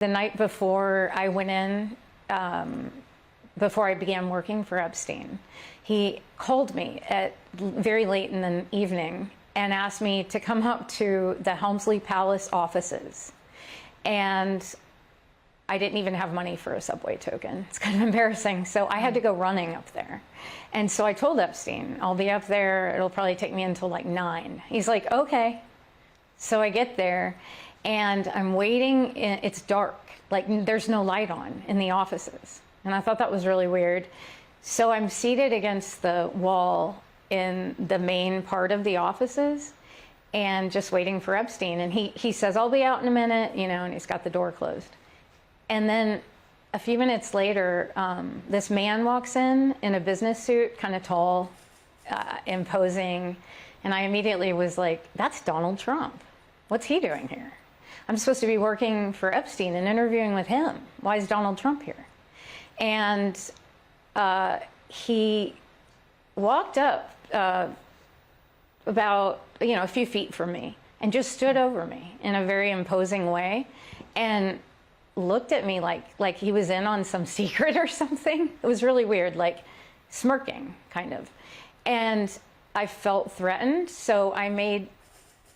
The night before I went in, before I began working for Epstein, he called me at very late in the evening and asked me to come up to the Helmsley Palace offices. And I didn't even have money for a subway token. It's kind of embarrassing. So I had to go running up there. And so I told Epstein, I'll be up there. It'll probably take me until like 9. He's like, okay. So I get there and I'm waiting. It's dark. Like there's no light on in the offices. And I thought that was really weird. So I'm seated against the wall in the main part of the offices and just waiting for Epstein. And he says, I'll be out in a minute, you know, and he's got the door closed. And then a few minutes later, this man walks in a business suit, kind of tall, imposing. And I immediately was like, that's Donald Trump. What's he doing here? I'm supposed to be working for Epstein and interviewing with him. Why is Donald Trump here? And he walked up about, a few feet from me and just stood over me in a very imposing way and looked at me like he was in on some secret or something. It was really weird, like smirking, kind of. And I felt threatened, so I made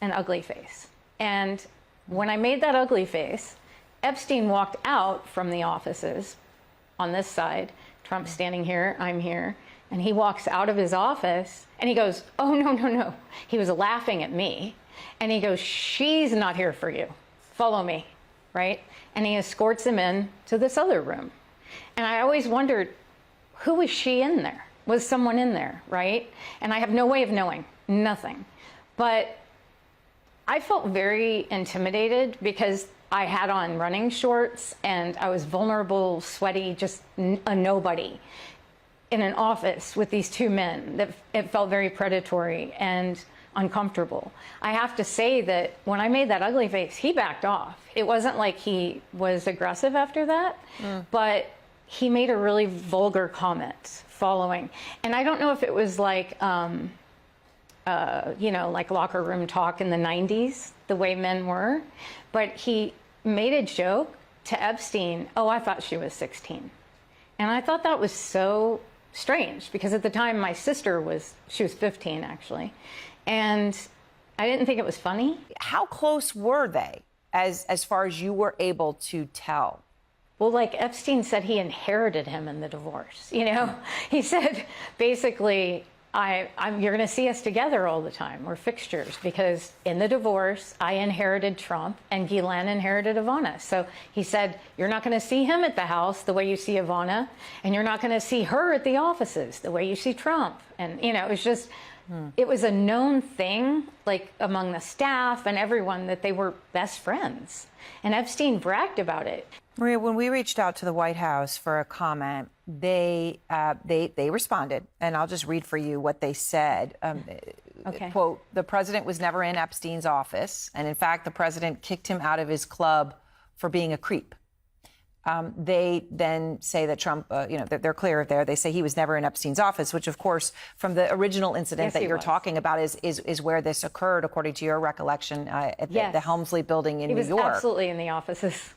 an ugly face. And when I made that ugly face, Epstein walked out from the offices on this side. Trump's standing here, I'm here. And he walks out of his office and he goes, oh, no, no, no. He was laughing at me. And he goes, she's not here for you. Follow me, right? And he escorts him in to this other room. And I always wondered, who was she in there? Was someone in there, right? And I have no way of knowing, nothing. But I felt very intimidated because I had on running shorts and I was vulnerable, sweaty, just a nobody in an office with these two men. That it felt very predatory and uncomfortable. I have to say that when I made that ugly face, he backed off. It wasn't like he was aggressive after that, but he made a really vulgar comment following. And I don't know if it was like, like locker room talk in the 90s, the way men were, but he made a joke to Epstein, oh, I thought she was 16. And I thought that was so strange because at the time my sister she was 15 actually. And I didn't think it was funny. How close were they as far as you were able to tell? Well, like Epstein said, he inherited him in the divorce. He said, basically, you're going to see us together all the time. We're fixtures because in the divorce, I inherited Trump and Ghislaine inherited Ivana. So he said, you're not going to see him at the house the way you see Ivana, and you're not going to see her at the offices the way you see Trump. And, it was just, it was a known thing, like among the staff and everyone, that they were best friends. And Epstein bragged about it. Maria, when we reached out to the White House for a comment, they responded, and I'll just read for you what they said. Okay. Quote, the president was never in Epstein's office, and in fact, the president kicked him out of his club for being a creep. They then say that Trump, they're clear there. They say he was never in Epstein's office, which, of course, from the original incident that you're talking about is where this occurred, according to your recollection, at the Helmsley building in New York. He was absolutely in the offices.